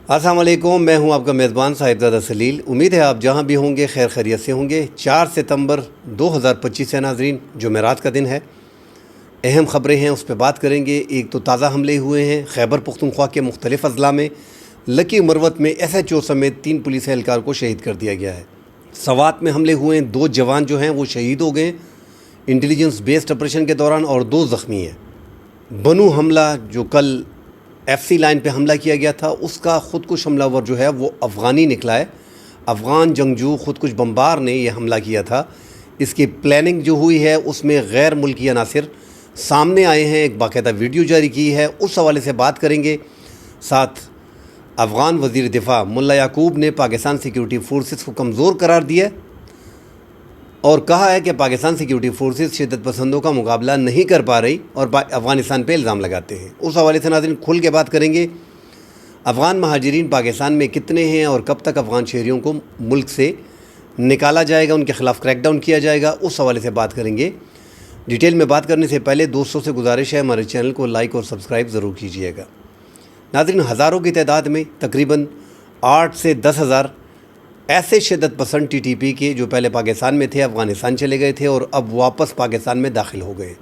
السلام علیکم، میں ہوں آپ کا میزبان صاحبزادہ سلیل۔ امید ہے آپ جہاں بھی ہوں گے خیر خیریت سے ہوں گے۔ 4 ستمبر 2025 ہے ناظرین، جمعرات کا دن ہے۔ اہم خبریں ہیں، اس پہ بات کریں گے۔ ایک تو تازہ حملے ہوئے ہیں خیبر پختونخوا کے مختلف اضلاع میں۔ لکی مروت میں SHO سمیت 3 پولیس اہلکار کو شہید کر دیا گیا ہے۔ سوات میں حملے ہوئے ہیں، 2 جوان جو ہیں وہ شہید ہو گئے انٹیلیجنس بیسڈ آپریشن کے دوران، اور 2 زخمی ہیں۔ بنو حملہ جو کل FC لائن پہ حملہ کیا گیا تھا، اس کا خودکش حملہ ور جو ہے وہ افغانی نکلا ہے۔ افغان جنگجو خودکش بمبار نے یہ حملہ کیا تھا۔ اس کی پلاننگ جو ہوئی ہے اس میں غیر ملکی عناصر سامنے آئے ہیں، ایک باقاعدہ ویڈیو جاری کی ہے، اس حوالے سے بات کریں گے۔ ساتھ افغان وزیر دفاع ملا یعقوب نے پاکستان سیکیورٹی فورسز کو کمزور قرار دیا اور کہا ہے کہ پاکستان سیکیورٹی فورسز شدت پسندوں کا مقابلہ نہیں کر پا رہی اور افغانستان پہ الزام لگاتے ہیں۔ اس حوالے سے ناظرین کھل کے بات کریں گے۔ افغان مہاجرین پاکستان میں کتنے ہیں اور کب تک افغان شہریوں کو ملک سے نکالا جائے گا، ان کے خلاف کریک ڈاؤن کیا جائے گا، اس حوالے سے بات کریں گے۔ ڈیٹیل میں بات کرنے سے پہلے دوستوں سے گزارش ہے ہمارے چینل کو لائک اور سبسکرائب ضرور کیجیے گا۔ ناظرین، ہزاروں کی تعداد میں تقریباً 8 سے 10 ہزار ایسے شدت پسند TTP کے جو پہلے پاکستان میں تھے افغانستان چلے گئے تھے اور اب واپس پاکستان میں داخل ہو گئے۔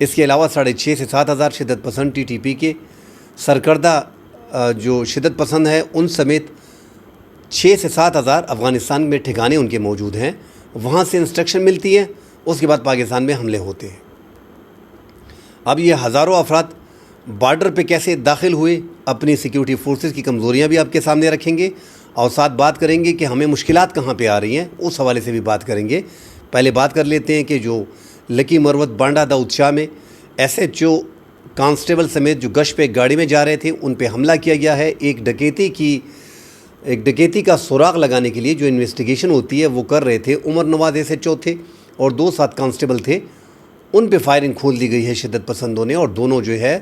اس کے علاوہ 6.5 سے 7 ہزار شدت پسند TTP کے سرکردہ جو شدت پسند ہیں ان سمیت 6 سے 7 ہزار افغانستان میں ٹھکانے ان کے موجود ہیں، وہاں سے انسٹرکشن ملتی ہے، اس کے بعد پاکستان میں حملے ہوتے ہیں۔ اب یہ ہزاروں افراد بارڈر پہ کیسے داخل ہوئے، اپنی سیکیورٹی فورسز کی کمزوریاں بھی آپ کے سامنے رکھیں گے اور ساتھ بات کریں گے کہ ہمیں مشکلات کہاں پہ آ رہی ہیں، اس حوالے سے بھی بات کریں گے۔ پہلے بات کر لیتے ہیں کہ جو لکی مروت بانڈا داؤد شاہ میں SHO کانسٹیبل سمیت جو گشت پہ گاڑی میں جا رہے تھے ان پہ حملہ کیا گیا ہے۔ ایک ڈکیتی کا سراغ لگانے کے لیے جو انویسٹیگیشن ہوتی ہے وہ کر رہے تھے۔ عمر نواز SHO تھے اور 2 ساتھ کانسٹیبل تھے، ان پہ فائرنگ کھول دی گئی ہے شدت پسندوں نے اور دونوں جو ہے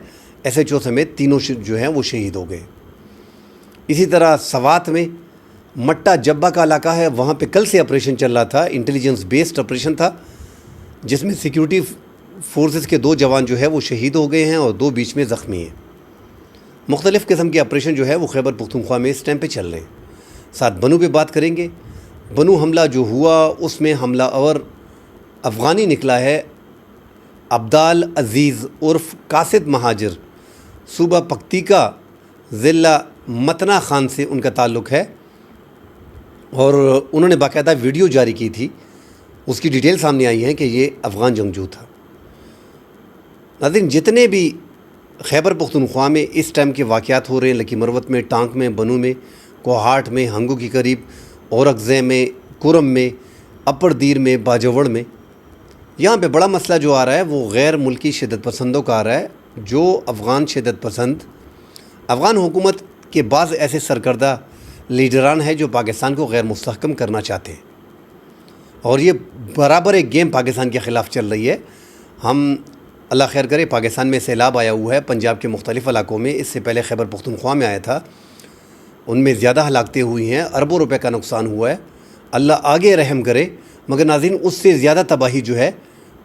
SHO سمیت تینوں جو ہیں وہ شہید ہو گئے۔ اسی طرح سوات میں مٹا جبا کا علاقہ ہے، وہاں پہ کل سے آپریشن چل رہا تھا، انٹیلیجنس بیسڈ آپریشن تھا، جس میں سیکیورٹی فورسز کے 2 جوان جو ہے وہ شہید ہو گئے ہیں اور 2 بیچ میں زخمی ہیں۔ مختلف قسم کے آپریشن جو ہے وہ خیبر پختونخوا میں اس ٹائم پہ چل رہے ہیں۔ ساتھ بنو پہ بات کریں گے۔ بنو حملہ جو ہوا اس میں حملہ اور افغانی نکلا ہے، عبدال عزیز عرف قاصد مہاجر، صوبہ پکتیکا ضلع متنا خان سے ان کا تعلق ہے اور انہوں نے باقاعدہ ویڈیو جاری کی تھی، اس کی ڈیٹیل سامنے آئی ہے کہ یہ افغان جنگجو تھا۔ ناظرین، جتنے بھی خیبر پختونخوا میں اس ٹائم کے واقعات ہو رہے ہیں، لکی مروت میں، ٹانک میں، بنو میں، کوہاٹ میں، ہنگو کی قریب، اورکزے میں، کرم میں، اپر دیر میں، باجوڑ میں، یہاں پہ بڑا مسئلہ جو آ رہا ہے وہ غیر ملکی شدت پسندوں کا آ رہا ہے۔ جو افغان شدت پسند، افغان حکومت کے بعض ایسے سرکردہ لیڈران ہیں جو پاکستان کو غیر مستحکم کرنا چاہتے ہیں اور یہ برابر ایک گیم پاکستان کے خلاف چل رہی ہے۔ ہم اللہ خیر کرے، پاکستان میں سیلاب آیا ہوا ہے پنجاب کے مختلف علاقوں میں، اس سے پہلے خیبر پختونخوا میں آیا تھا، ان میں زیادہ ہلاکتیں ہوئی ہیں، اربوں روپے کا نقصان ہوا ہے، اللہ آگے رحم کرے۔ مگر ناظرین، اس سے زیادہ تباہی جو ہے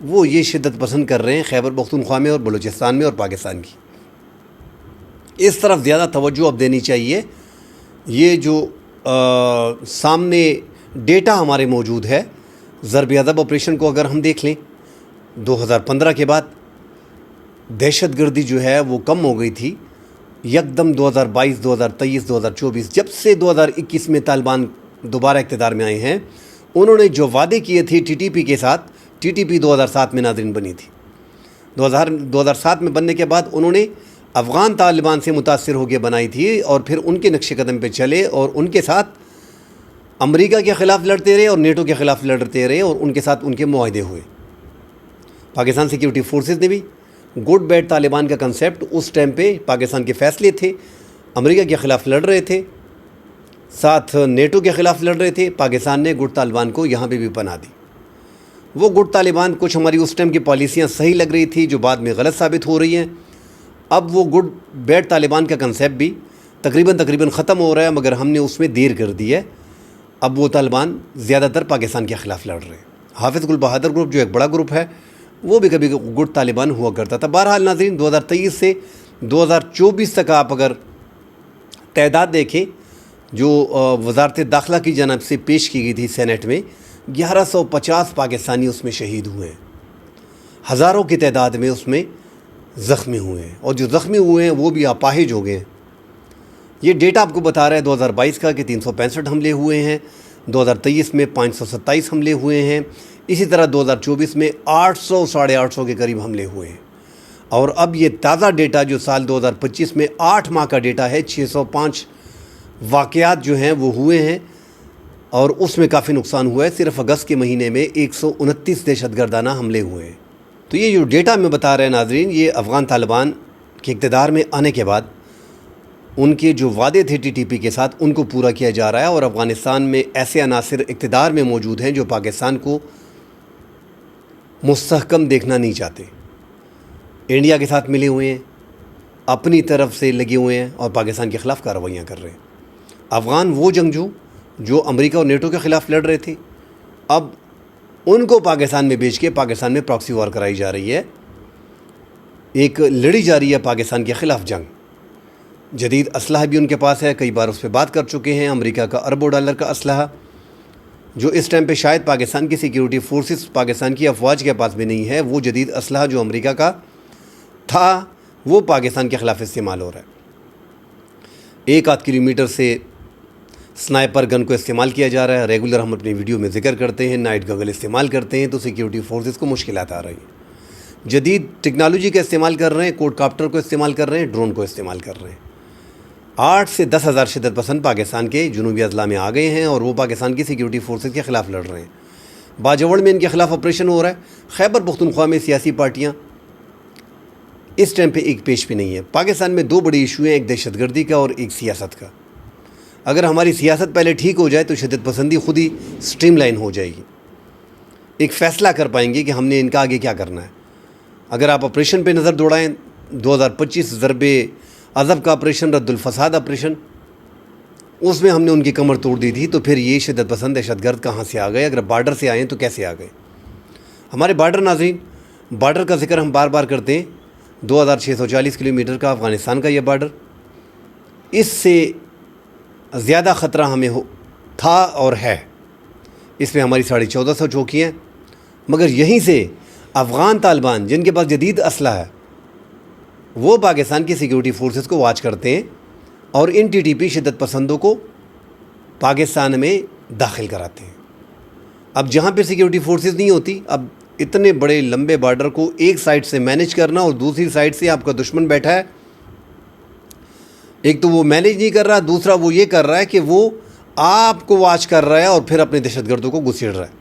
وہ یہ شدت پسند کر رہے ہیں خیبر پختونخوا میں اور بلوچستان میں اور پاکستان کی۔ اس طرف زیادہ توجہ اب دینی چاہیے۔ یہ جو سامنے ڈیٹا ہمارے موجود ہے، ضرب عضب آپریشن کو اگر ہم دیکھ لیں، 2015 کے بعد دہشت گردی جو ہے وہ کم ہو گئی تھی، یکدم 2022، 2023، 2024، جب سے 2021 میں طالبان دوبارہ اقتدار میں آئے ہیں، انہوں نے جو وعدے کیے تھے TTP کے ساتھ، TTP 2007 میں ناظرین بنی تھی۔ 2007 میں بننے کے بعد انہوں نے افغان طالبان سے متاثر ہو کے بنائی تھی اور پھر ان کے نقش قدم پہ چلے اور ان کے ساتھ امریکہ کے خلاف لڑتے رہے اور نیٹو کے خلاف لڑتے رہے اور ان کے ساتھ ان کے معاہدے ہوئے۔ پاکستان سیکیورٹی فورسز نے بھی گڈ بیڈ طالبان کا کنسیپٹ اس ٹائم پہ پاکستان کے فیصلے تھے، امریکہ کے خلاف لڑ رہے تھے، ساتھ نیٹو کے خلاف لڑ رہے تھے۔ پاکستان نے گڈ طالبان کو یہاں پہ بھی پناہ دی۔ وہ گڈ طالبان کچھ ہماری اس ٹائم کی پالیسیاں صحیح لگ رہی تھی جو بعد میں غلط ثابت ہو رہی ہیں۔ اب وہ گڈ بیڈ طالبان کا کنسیپٹ بھی تقریباً ختم ہو رہا ہے، مگر ہم نے اس میں دیر کر دی ہے۔ اب وہ طالبان زیادہ تر پاکستان کے خلاف لڑ رہے ہیں۔ حافظ گل بہادر گروپ جو ایک بڑا گروپ ہے، وہ بھی کبھی گڈ طالبان ہوا کرتا تھا۔ بہرحال ناظرین، 2023 سے 2024 تک آپ اگر تعداد دیکھیں جو وزارت داخلہ کی جانب سے پیش کی گئی تھی سینٹ میں، 1150 پاکستانی اس میں شہید ہوئے ہیں، ہزاروں کی تعداد میں اس میں زخمی ہوئے ہیں، اور جو زخمی ہوئے ہیں وہ بھی اپاہج ہو گئے ہیں۔ یہ ڈیٹا آپ کو بتا رہا ہے 2022 کا کہ 365 حملے ہوئے ہیں، 2023 میں 527 حملے ہوئے ہیں، اسی طرح 2024 میں 800 ساڑھے 800 کے قریب حملے ہوئے ہیں، اور اب یہ تازہ ڈیٹا جو سال 2025 میں 8 ماہ کا ڈیٹا ہے، 605 واقعات جو ہیں وہ ہوئے ہیں، اور اس میں کافی نقصان ہوا ہے۔ صرف اگست کے مہینے میں 129 دہشت گردانہ حملے ہوئے ہیں۔ تو یہ جو ڈیٹا میں بتا رہے ہیں ناظرین، یہ افغان طالبان کے اقتدار میں آنے کے بعد ان کے جو وعدے تھے ٹی ٹی پی کے ساتھ ان کو پورا کیا جا رہا ہے، اور افغانستان میں ایسے عناصر اقتدار میں موجود ہیں جو پاکستان کو مستحکم دیکھنا نہیں چاہتے، انڈیا کے ساتھ ملے ہوئے ہیں، اپنی طرف سے لگے ہوئے ہیں اور پاکستان کے خلاف کارروائیاں کر رہے ہیں۔ افغان وہ جنگجو جو امریکہ اور نیٹو کے خلاف لڑ رہے تھے، اب ان کو پاکستان میں بیچ کے پاکستان میں پراکسی وار کرائی جا رہی ہے، ایک لڑی جا رہی ہے پاکستان کے خلاف جنگ۔ جدید اسلحہ بھی ان کے پاس ہے، کئی بار اس پہ بات کر چکے ہیں، امریکہ کا اربوں ڈالر کا اسلحہ جو اس ٹائم پہ شاید پاکستان کی سیکیورٹی فورسز، پاکستان کی افواج کے پاس بھی نہیں ہے، وہ جدید اسلحہ جو امریکہ کا تھا وہ پاکستان کے خلاف استعمال ہو رہا ہے۔ 1-8 کلومیٹر سے سنائپر گن کو استعمال کیا جا رہا ہے، ریگولر ہم اپنی ویڈیو میں ذکر کرتے ہیں، نائٹ گگل استعمال کرتے ہیں تو سیکیورٹی فورسز کو مشکلات آ رہی ہیں۔ جدید ٹیکنالوجی کا استعمال کر رہے ہیں، کوڈ کاپٹر کو استعمال کر رہے ہیں، ڈرون کو استعمال کر رہے ہیں۔ 8 سے 10 ہزار شدت پسند پاکستان کے جنوبی اضلاع میں آ گئے ہیں، اور وہ پاکستان کی سیکیورٹی فورسز کے خلاف لڑ رہے ہیں۔ باجوڑ میں ان کے خلاف آپریشن ہو رہا ہے۔ خیبر پختونخوا میں سیاسی پارٹیاں اس ٹائم پہ ایک پیش بھی نہیں ہے۔ پاکستان میں 2 بڑی ایشو ہیں، ایک دہشت گردی کا اور ایک سیاست کا۔ اگر ہماری سیاست پہلے ٹھیک ہو جائے تو شدت پسندی خود ہی سٹریم لائن ہو جائے گی، ایک فیصلہ کر پائیں گے کہ ہم نے ان کا آگے کیا کرنا ہے۔ اگر آپ آپریشن پہ نظر دوڑائیں، 2025 ضرب عضب کا آپریشن، رد الفساد آپریشن، اس میں ہم نے ان کی کمر توڑ دی تھی، تو پھر یہ شدت پسند دہشت گرد کہاں سے آ گئے؟ اگر بارڈر سے آئیں تو کیسے آ گئے؟ ہمارے بارڈر ناظرین، بارڈر کا ذکر ہم بار بار کرتے ہیں، 2640 کلومیٹر کا افغانستان کا یہ بارڈر، اس سے زیادہ خطرہ ہمیں تھا اور ہے۔ اس میں ہماری 1450 چوکیاں ہیں، مگر یہیں سے افغان طالبان جن کے پاس جدید اسلحہ ہے وہ پاکستان کی سیکیورٹی فورسز کو واچ کرتے ہیں اور ان ٹی ٹی پی شدت پسندوں کو پاکستان میں داخل کراتے ہیں۔ اب جہاں پہ سیکیورٹی فورسز نہیں ہوتی، اب اتنے بڑے لمبے بارڈر کو ایک سائڈ سے مینیج کرنا اور دوسری سائڈ سے آپ کا دشمن بیٹھا ہے، ایک تو وہ مینیج نہیں کر رہا، دوسرا وہ یہ کر رہا ہے کہ وہ آپ کو واچ کر رہا ہے اور پھر اپنے دہشت گردوں کو گھسیڑ رہا ہے۔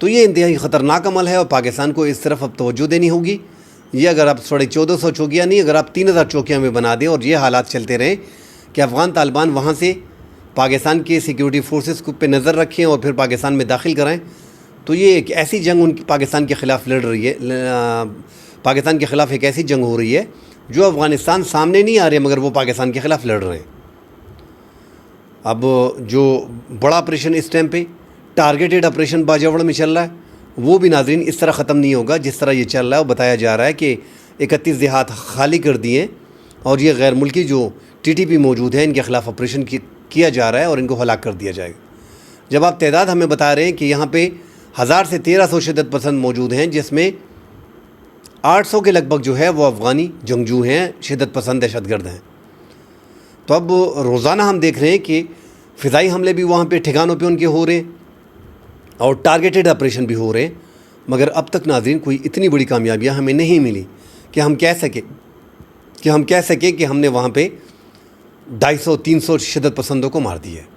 تو یہ انتہائی خطرناک عمل ہے اور پاکستان کو اس طرف اب توجہ دینی ہوگی۔ یہ اگر آپ 1450 چوکیاں نہیں، اگر آپ 3000 چوکیاں میں بنا دیں اور یہ حالات چلتے رہیں کہ افغان طالبان وہاں سے پاکستان کے سیکیورٹی فورسز کو پہ نظر رکھیں اور پھر پاکستان میں داخل کرائیں، تو یہ ایک ایسی جنگ ان کی پاکستان کے خلاف لڑ رہی ہے، پاکستان کے خلاف ایک ایسی جنگ ہو رہی ہے جو افغانستان سامنے نہیں آ رہے مگر وہ پاکستان کے خلاف لڑ رہے ہیں۔ اب جو بڑا آپریشن اس ٹائم پہ ٹارگیٹڈ آپریشن باجوڑ میں چل رہا ہے، وہ بھی ناظرین اس طرح ختم نہیں ہوگا جس طرح یہ چل رہا ہے۔ اور بتایا جا رہا ہے کہ 31 دیہات خالی کر دیے اور یہ غیر ملکی جو ٹی ٹی پی موجود ہیں ان کے خلاف آپریشن کیا جا رہا ہے اور ان کو ہلاک کر دیا جائے گا۔ جب آپ تعداد ہمیں بتا رہے ہیں کہ یہاں پہ 1000 سے 1300 شدت پسند موجود ہیں، جس میں 800 کے لگ بھگ جو ہے وہ افغانی جنگجو ہیں، شدت پسند دہشت گرد ہیں، تو اب روزانہ ہم دیکھ رہے ہیں کہ فضائی حملے بھی وہاں پہ ٹھکانوں پہ ان کے ہو رہے ہیں اور ٹارگیٹڈ آپریشن بھی ہو رہے ہیں، مگر اب تک ناظرین کوئی اتنی بڑی کامیابیاں ہمیں نہیں ملی کہ ہم کہہ سکیں کہ ہم نے وہاں پہ 250-300 شدت پسندوں کو مار دیا ہے۔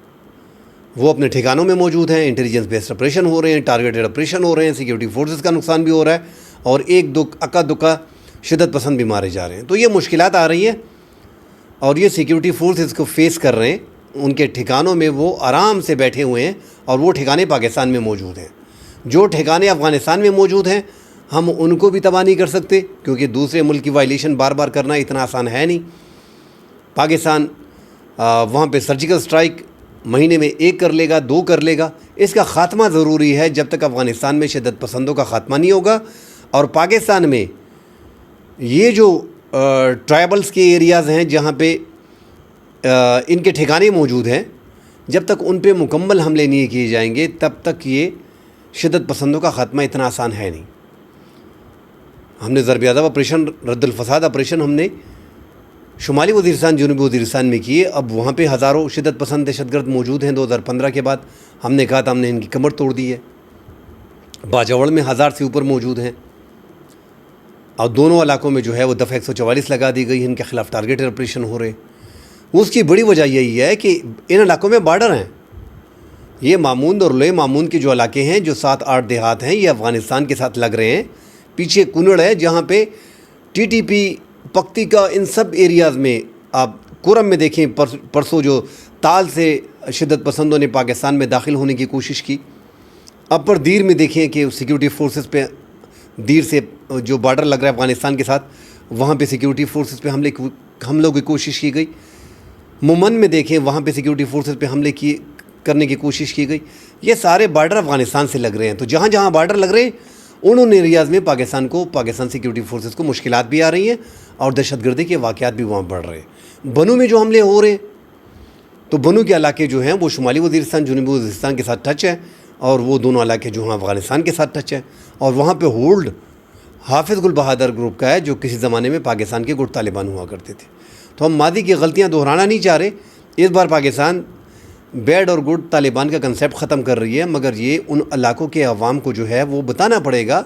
وہ اپنے ٹھکانوں میں موجود ہیں، انٹیلیجنس بیسڈ آپریشن ہو رہے ہیں، ٹارگیٹڈ آپریشن ہو رہے ہیں، سیکیورٹی فورسز کا نقصان بھی ہو رہا ہے اور ایک دو اکا دکا شدت پسند بھی مارے جا رہے ہیں۔ تو یہ مشکلات آ رہی ہیں اور یہ سیکیورٹی فورسز کو فیس کر رہے ہیں، ان کے ٹھکانوں میں وہ آرام سے بیٹھے ہوئے ہیں اور وہ ٹھکانے پاکستان میں موجود ہیں۔ جو ٹھکانے افغانستان میں موجود ہیں ہم ان کو بھی تباہ نہیں کر سکتے، کیونکہ دوسرے ملک کی وائلیشن بار بار کرنا اتنا آسان ہے نہیں۔ پاکستان وہاں پہ سرجیکل سٹرائک مہینے میں 1 کر لے گا، 2 کر لے گا، اس کا خاتمہ ضروری ہے۔ جب تک افغانستان میں شدت پسندوں کا خاتمہ نہیں ہوگا اور پاکستان میں یہ جو ٹرائبلز کے ایریاز ہیں جہاں پہ ان کے ٹھکانے موجود ہیں، جب تک ان پہ مکمل حملے نہیں کیے جائیں گے تب تک یہ شدت پسندوں کا خاتمہ اتنا آسان ہے نہیں۔ ہم نے ضرب عضب آپریشن، رد الفساد آپریشن ہم نے شمالی وزیرستان، جنوبی وزیرستان میں کیے، اب وہاں پہ ہزاروں شدت پسند دہشت گرد موجود ہیں۔ 2015 کے بعد ہم نے کہا تھا ہم نے ان کی کمر توڑ دی ہے۔ باجوڑ میں 1000 سے اوپر موجود ہیں، اور دونوں علاقوں میں جو ہے وہ دفعہ 144 لگا دی گئی ہے، ان کے خلاف ٹارگیٹڈ آپریشن ہو رہے ہیں۔ اس کی بڑی وجہ یہی ہے کہ ان علاقوں میں بارڈر ہیں۔ یہ ماموند اور لوئے ماموند کے جو علاقے ہیں، جو 7-8 دیہات ہیں، یہ افغانستان کے ساتھ لگ رہے ہیں۔ پیچھے کنڑ ہے جہاں پہ ٹی ٹی پی، پکتی کا، ان سب ایریاز میں آپ کورم میں دیکھیں، پرسوں جو تال سے شدت پسندوں نے پاکستان میں داخل ہونے کی کوشش کی۔ اپر دیر میں دیکھیں کہ سیکیورٹی فورسز پہ دیر سے جو بارڈر لگ رہا ہے افغانستان کے ساتھ، وہاں پہ سیکیورٹی فورسز پہ حملوں کی کوشش کی گئی۔ مومن میں دیکھیں، وہاں پہ سیکیورٹی فورسز پہ حملے کرنے کی کوشش کی گئی۔ یہ سارے بارڈر افغانستان سے لگ رہے ہیں، تو جہاں جہاں بارڈر لگ رہے ہیں انہوں نے ایریاز میں پاکستان سیکیورٹی فورسز کو مشکلات بھی آ رہی ہیں، اور دہشت گردی کے واقعات بھی وہاں بڑھ رہے ہیں۔ بنو میں جو حملے ہو رہے ہیں، تو بنو کے علاقے جو ہیں وہ شمالی وزیرستان، جنوبی وزیرستان کے ساتھ ٹچ ہے، اور وہ دونوں علاقے جو ہیں افغانستان کے ساتھ ٹچ ہے، اور وہاں پہ ہولڈ حافظ گل بہادر گروپ کا ہے، جو کسی زمانے میں پاکستان کے گٹ طالبان ہوا کرتے تھے۔ تو ہم ماضی کی غلطیاں دہرانا نہیں چاہ رہے۔ اس بار پاکستان بیڈ اور گڈ طالبان کا کنسیپٹ ختم کر رہی ہے، مگر یہ ان علاقوں کے عوام کو جو ہے وہ بتانا پڑے گا،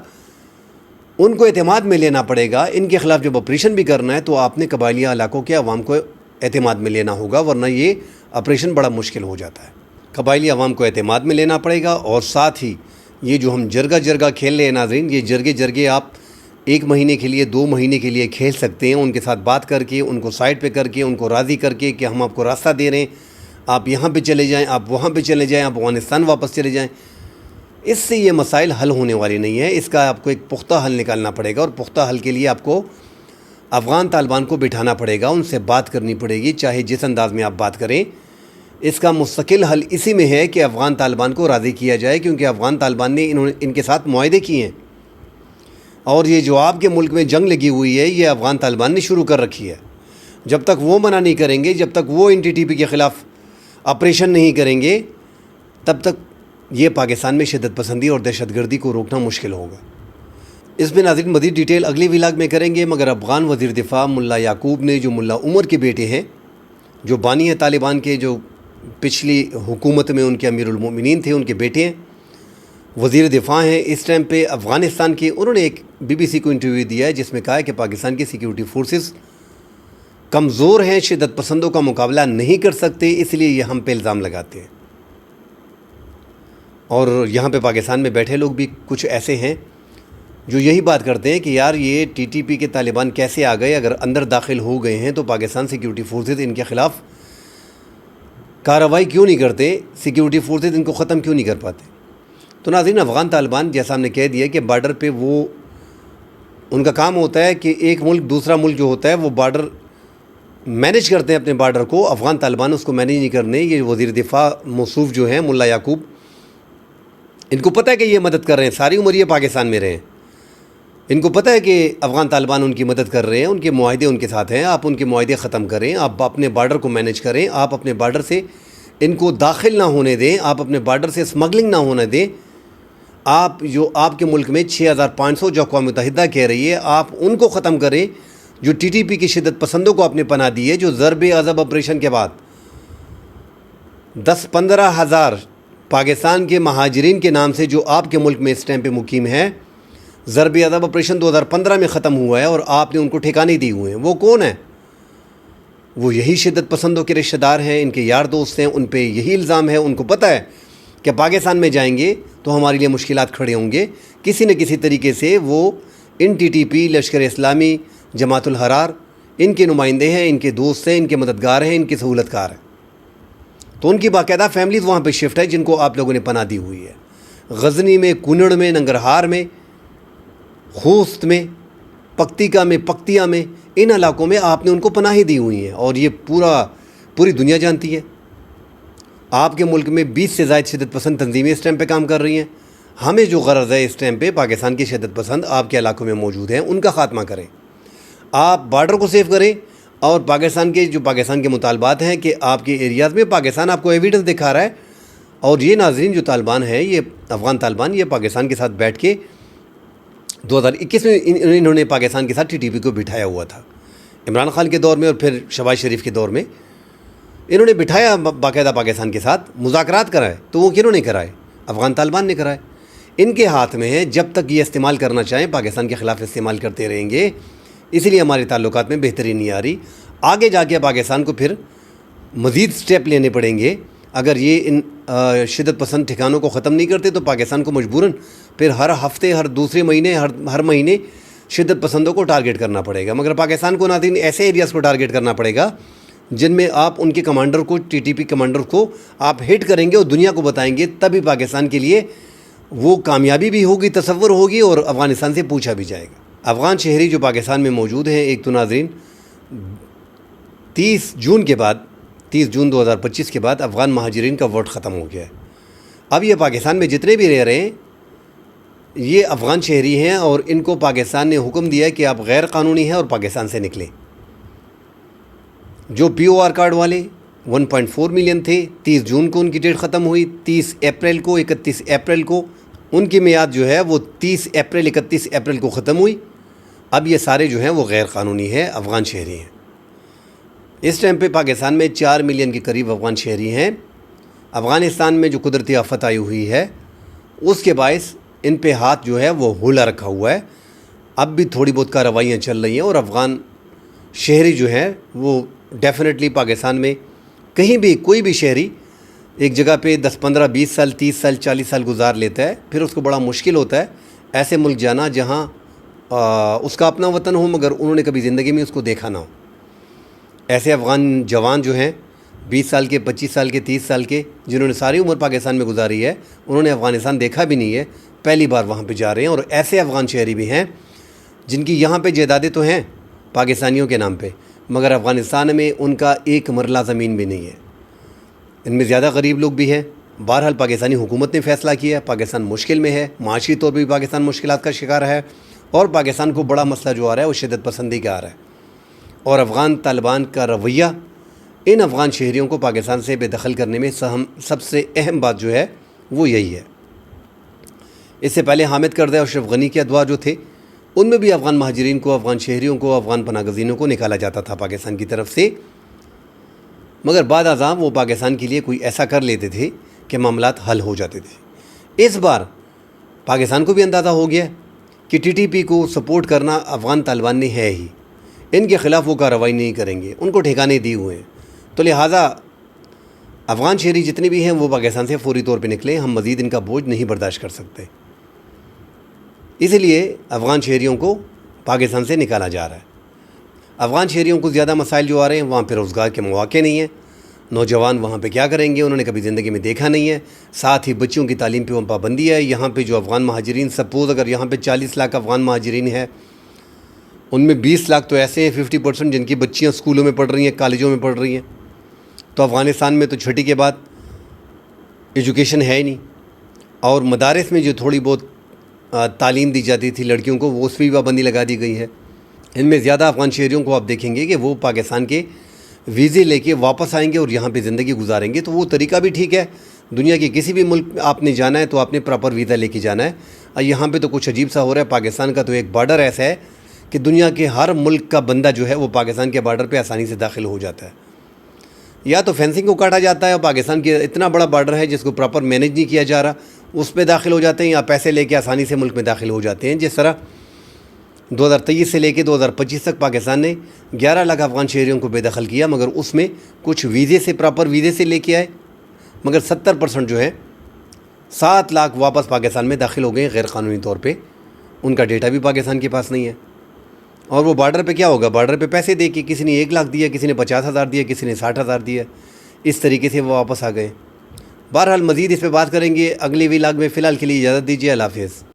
ان کو اعتماد میں لینا پڑے گا۔ ان کے خلاف جب آپریشن بھی کرنا ہے تو آپ نے قبائلیہ علاقوں کے عوام کو اعتماد میں لینا ہوگا، ورنہ یہ آپریشن بڑا مشکل ہو جاتا ہے۔ قبائلی عوام کو اعتماد میں لینا پڑے گا، اور ساتھ ہی یہ جو ہم جرگہ کھیل رہے ہیں ناظرین، یہ جرگے آپ 1 مہینے کے لیے، 2 مہینے کے لیے کھیل سکتے ہیں، ان کے ساتھ بات کر کے، ان کو سائڈ پہ کر کے، ان کو راضی کر کے کہ ہم آپ کو راستہ دے رہے ہیں، آپ یہاں پہ چلے جائیں، آپ وہاں پہ چلے جائیں، آپ افغانستان واپس چلے جائیں۔ اس سے یہ مسائل حل ہونے والی نہیں ہے، اس کا آپ کو ایک پختہ حل نکالنا پڑے گا، اور پختہ حل کے لیے آپ کو افغان طالبان کو بٹھانا پڑے گا، ان سے بات کرنی پڑے گی، چاہے جس انداز میں آپ بات کریں۔ اس کا مستقل حل اسی میں ہے کہ افغان طالبان کو راضی کیا جائے، کیونکہ افغان طالبان نے ان کے ساتھ معاہدے کیے ہیں، اور یہ جو آپ کے ملک میں جنگ لگی ہوئی ہے یہ افغان طالبان نے شروع کر رکھی ہے۔ جب تک وہ منع نہیں کریں گے، جب تک وہ ٹی ٹی پی کے خلاف آپریشن نہیں کریں گے، تب تک یہ پاکستان میں شدت پسندی اور دہشت گردی کو روکنا مشکل ہوگا۔ اس میں ناظرین مزید ڈیٹیل اگلی ولاگ میں کریں گے، مگر افغان وزیر دفاع ملا یعقوب نے، جو ملا عمر کے بیٹے ہیں، جو بانی ہیں طالبان کے، جو پچھلی حکومت میں ان کے امیر المومنین تھے، ان کے بیٹے ہیں، وزیر دفاع ہیں اس ٹائم پہ افغانستان کے، انہوں نے ایک BBC کو انٹرویو دیا ہے جس میں کہا ہے کہ پاکستان کی سیکیورٹی فورسز کمزور ہیں، شدت پسندوں کا مقابلہ نہیں کر سکتے، اس لیے یہ ہم پہ الزام لگاتے ہیں۔ اور یہاں پہ پاکستان میں بیٹھے لوگ بھی کچھ ایسے ہیں جو یہی بات کرتے ہیں کہ یار یہ ٹی ٹی پی کے طالبان کیسے آ گئے، اگر اندر داخل ہو گئے ہیں تو پاکستان سیکیورٹی فورسز ان کے خلاف کارروائی کیوں نہیں کرتے، سیکیورٹی فورسز ان کو ختم کیوں نہیں کر پاتے۔ تو ناظرین افغان طالبان جیسا ہم نے کہہ دیا کہ بارڈر پہ وہ ان کا کام ہوتا ہے کہ ایک ملک دوسرا ملک جو ہوتا ہے وہ بارڈر مینیج کرتے ہیں اپنے بارڈر کو، افغان طالبان اس کو مینیج نہیں کرنے۔ یہ وزیر دفاع موصوف جو ہیں ملا یعقوب، ان کو پتہ ہے کہ یہ مدد کر رہے ہیں، ساری عمر یہ پاکستان میں رہے ہیں، ان کو پتہ ہے کہ افغان طالبان ان کی مدد کر رہے ہیں، ان کے معاہدے ان کے ساتھ ہیں، آپ ان کے معاہدے ختم کریں، آپ اپنے بارڈر کو مینیج کریں، آپ اپنے بارڈر سے ان کو داخل نہ ہونے دیں، آپ اپنے بارڈر سے اسمگلنگ نہ ہونے دیں۔ آپ کے ملک میں 6500 جو اقوام متحدہ کہہ رہی ہے، آپ ان کو ختم کریں جو ٹی ٹی پی کی شدت پسندوں کو آپ نے پناہ دی ہے، جو ضرب عضب آپریشن کے بعد 10-15 ہزار پاکستان کے مہاجرین کے نام سے جو آپ کے ملک میں اس ٹائم پہ مقیم ہے، ضرب عضب آپریشن 2015 میں ختم ہوا ہے، اور آپ نے ان کو ٹھکانے دی ہوئے ہیں۔ وہ کون ہیں؟ وہ یہی شدت پسندوں کے رشتہ دار ہیں، ان کے یار دوست ہیں، ان پہ یہی الزام ہے، ان کو پتہ ہے کہ پاکستان میں جائیں گے تو ہمارے لیے مشکلات کھڑے ہوں گے، کسی نہ کسی طریقے سے وہ ان ٹی ٹی پی، لشکر اسلامی، جماعت الحرار، ان کے نمائندے ہیں، ان کے دوست ہیں، ان کے مددگار ہیں، ان کے سہولت کار ہیں۔ تو ان کی باقاعدہ فیملیز وہاں پہ شفٹ ہے جن کو آپ لوگوں نے پناہ دی ہوئی ہے۔ غزنی میں، کنڑ میں، ننگرہار میں، خوست میں، پکتیکا میں، پکتیا میں، ان علاقوں میں آپ نے ان کو پناہیں دی ہوئی ہیں، اور یہ پوری دنیا جانتی ہے۔ آپ کے ملک میں 20 سے زائد شدت پسند تنظیمیں اس ٹائم پہ کام کر رہی ہیں۔ ہمیں جو غرض ہے اس ٹائم پہ پاکستان کی شدت پسند آپ کے علاقوں میں موجود ہیں، ان کا خاتمہ کریں۔ آپ بارڈر کو سیف کریں، اور پاکستان کے مطالبات ہیں کہ آپ کے ایریاز میں پاکستان آپ کو ایویڈنس دکھا رہا ہے، اور یہ ناظرین جو طالبان ہیں، یہ افغان طالبان، یہ پاکستان کے ساتھ بیٹھ کے 2021 میں انہوں نے پاکستان کے ساتھ TTP کو بٹھایا ہوا تھا، عمران خان کے دور میں اور پھر شہباز شریف کے دور میں انہوں نے بٹھایا باقاعدہ پاکستان کے ساتھ مذاکرات کرائے، تو وہ کنہوں نے کرائے؟ افغان طالبان نے کرائے۔ ان کے ہاتھ میں ہے، جب تک یہ استعمال کرنا چاہیں پاکستان کے خلاف استعمال کرتے رہیں گے، اسی لیے ہمارے تعلقات میں بہتری نہیں آ رہی۔ آگے جا کے پاکستان کو پھر مزید سٹیپ لینے پڑیں گے۔ اگر یہ ان شدت پسند ٹھکانوں کو ختم نہیں کرتے تو پاکستان کو مجبوراً پھر ہر ہفتے، ہر دوسرے مہینے، ہر مہینے شدت پسندوں کو ٹارگیٹ کرنا پڑے گا۔ مگر پاکستان کو ناظرین ایسے ایریاز کو ٹارگیٹ کرنا پڑے گا جن میں آپ ان کے کمانڈر کو، TTP کمانڈر کو آپ ہٹ کریں گے اور دنیا کو بتائیں گے، تبھی پاکستان کے لیے وہ کامیابی بھی ہوگی، تصور ہوگی، اور افغانستان سے پوچھا بھی جائے گا۔ افغان شہری جو پاکستان میں موجود ہیں، ایک تو ناظرین 30 جون 2025 کے بعد افغان مہاجرین کا ووٹ ختم ہو گیا ہے۔ اب یہ پاکستان میں جتنے بھی رہ رہے ہیں یہ افغان شہری ہیں، اور ان کو پاکستان نے حکم دیا ہے کہ آپ غیر قانونی ہیں اور پاکستان سے نکلیں۔ جو POR کارڈ والے 1.4 ملین تھے، 30 جون کو ان کی ڈیٹ ختم ہوئی، 31 اپریل کو ان کی میعاد جو ہے وہ 31 اپریل کو ختم ہوئی۔ اب یہ سارے جو ہیں وہ غیر قانونی ہیں، افغان شہری ہیں۔ اس ٹائم پہ پاکستان میں 4 ملین کے قریب افغان شہری ہیں۔ افغانستان میں جو قدرتی آفت آئی ہوئی ہے اس کے باعث ان پہ ہاتھ جو ہے وہ ہولا رکھا ہوا ہے۔ اب بھی تھوڑی بہت کارروائیاں چل رہی ہیں، اور افغان شہری جو ہیں وہ ڈیفینیٹلی پاکستان میں کہیں بھی کوئی بھی شہری ایک جگہ پہ 10 15 20 سال 30 سال 40 سال گزار لیتا ہے، پھر اس کو بڑا مشکل ہوتا ہے ایسے ملک جانا جہاں اس کا اپنا وطن ہو مگر انہوں نے کبھی زندگی میں اس کو دیکھا نہ ہو۔ ایسے افغان جوان جو ہیں 20 سال کے، 25 سال کے، 30 سال کے، جنہوں نے ساری عمر پاکستان میں گزاری ہے، انہوں نے افغانستان دیکھا بھی نہیں ہے، پہلی بار وہاں پہ جا رہے ہیں۔ اور ایسے افغان شہری بھی ہیں جن کی یہاں پہ جائیدادیں تو ہیں پاکستانیوں کے نام پہ، مگر افغانستان میں ان کا ایک مرلہ زمین بھی نہیں ہے۔ ان میں زیادہ غریب لوگ بھی ہیں۔ بہرحال پاکستانی حکومت نے فیصلہ کیا، پاکستان مشکل میں ہے، معاشی طور پہ بھی پاکستان مشکلات کا شکار ہے، اور پاکستان کو بڑا مسئلہ جو آ رہا ہے وہ شدت پسندی کا آ رہا ہے۔ اور افغان طالبان کا رویہ ان افغان شہریوں کو پاکستان سے بے دخل کرنے میں سب سے اہم بات جو ہے وہ یہی ہے۔ اس سے پہلے حامد کردہ اور اشرف غنی کے ادوار جو تھے ان میں بھی افغان مہاجرین کو، افغان شہریوں کو، افغان پناہ گزینوں کو نکالا جاتا تھا پاکستان کی طرف سے، مگر بعد ازاں وہ پاکستان کے لیے کوئی ایسا کر لیتے تھے کہ معاملات حل ہو جاتے تھے۔ اس بار پاکستان کو بھی اندازہ ہو گیا کہ TTP کو سپورٹ کرنا افغان طالبان نے ہے ہی، ان کے خلاف وہ کارروائی نہیں کریں گے، ان کو ٹھکانے دیے ہوئے ہیں، تو لہٰذا افغان شہری جتنے بھی ہیں وہ پاکستان سے فوری طور پہ نکلیں، ہم مزید ان کا بوجھ نہیں برداشت کر سکتے۔ اس لیے افغان شہریوں کو پاکستان سے نکالا جا رہا ہے۔ افغان شہریوں کو زیادہ مسائل جو آ رہے ہیں، وہاں پہ روزگار کے مواقع نہیں ہیں، نوجوان وہاں پہ کیا کریں گے، انہوں نے کبھی زندگی میں دیکھا نہیں ہے، ساتھ ہی بچیوں کی تعلیم پہ پابندی ہے۔ یہاں پہ جو افغان مہاجرین، سپوز اگر یہاں پہ 40 لاکھ افغان مہاجرین ہیں، ان میں 20 لاکھ تو ایسے ہیں 50% جن کی بچیاں اسکولوں میں پڑھ رہی ہیں، کالجوں میں پڑھ رہی ہیں، تو افغانستان میں تو چھٹی کے بعد ایجوکیشن ہے ہی نہیں، اور مدارس میں جو تھوڑی بہت تعلیم دی جاتی تھی لڑکیوں کو وہ اس پہ بھی پابندی لگا دی گئی ہے۔ ان میں زیادہ افغان شہریوں کو آپ دیکھیں گے کہ وہ پاکستان کے ویزے لے کے واپس آئیں گے اور یہاں پہ زندگی گزاریں گے، تو وہ طریقہ بھی ٹھیک ہے۔ دنیا کے کسی بھی ملک میں آپ نے جانا ہے تو آپ نے پراپر ویزا لے کے جانا ہے، اور یہاں پہ تو کچھ عجیب سا ہو رہا ہے۔ پاکستان کا تو ایک بارڈر ایسا ہے کہ دنیا کے ہر ملک کا بندہ جو ہے وہ پاکستان کے بارڈر پہ آسانی سے داخل ہو جاتا ہے، یا تو فینسنگ کو کاٹا جاتا ہے، اور پاکستان کے اتنا بڑا بارڈر ہے جس کو پراپر مینیج نہیں کیا جا رہا، اس پہ داخل ہو جاتے ہیں، یا پیسے لے کے آسانی سے ملک میں داخل ہو جاتے ہیں۔ جس طرح 2023 سے لے کے 2025 تک پاکستان نے 11 لاکھ افغان شہریوں کو بے دخل کیا، مگر اس میں کچھ ویزے سے، پراپر ویزے سے لے کے آئے، مگر 70% جو ہے 7 لاکھ واپس پاکستان میں داخل ہو گئے غیر قانونی طور پہ، ان کا ڈیٹا بھی پاکستان کے پاس نہیں ہے۔ اور وہ بارڈر پہ کیا ہوگا، بارڈر پہ پیسے دے کے کسی نے 1 لاکھ دیا، کسی نے 50,000 دیا، کسی نے 60,000 دیا، اس طریقے سے وہ واپس آ گئے۔ بہرحال مزید اس پہ بات کریں گے اگلے ولاگ میں، فی الحال کے لیے اجازت دیجیے، اللہ حافظ۔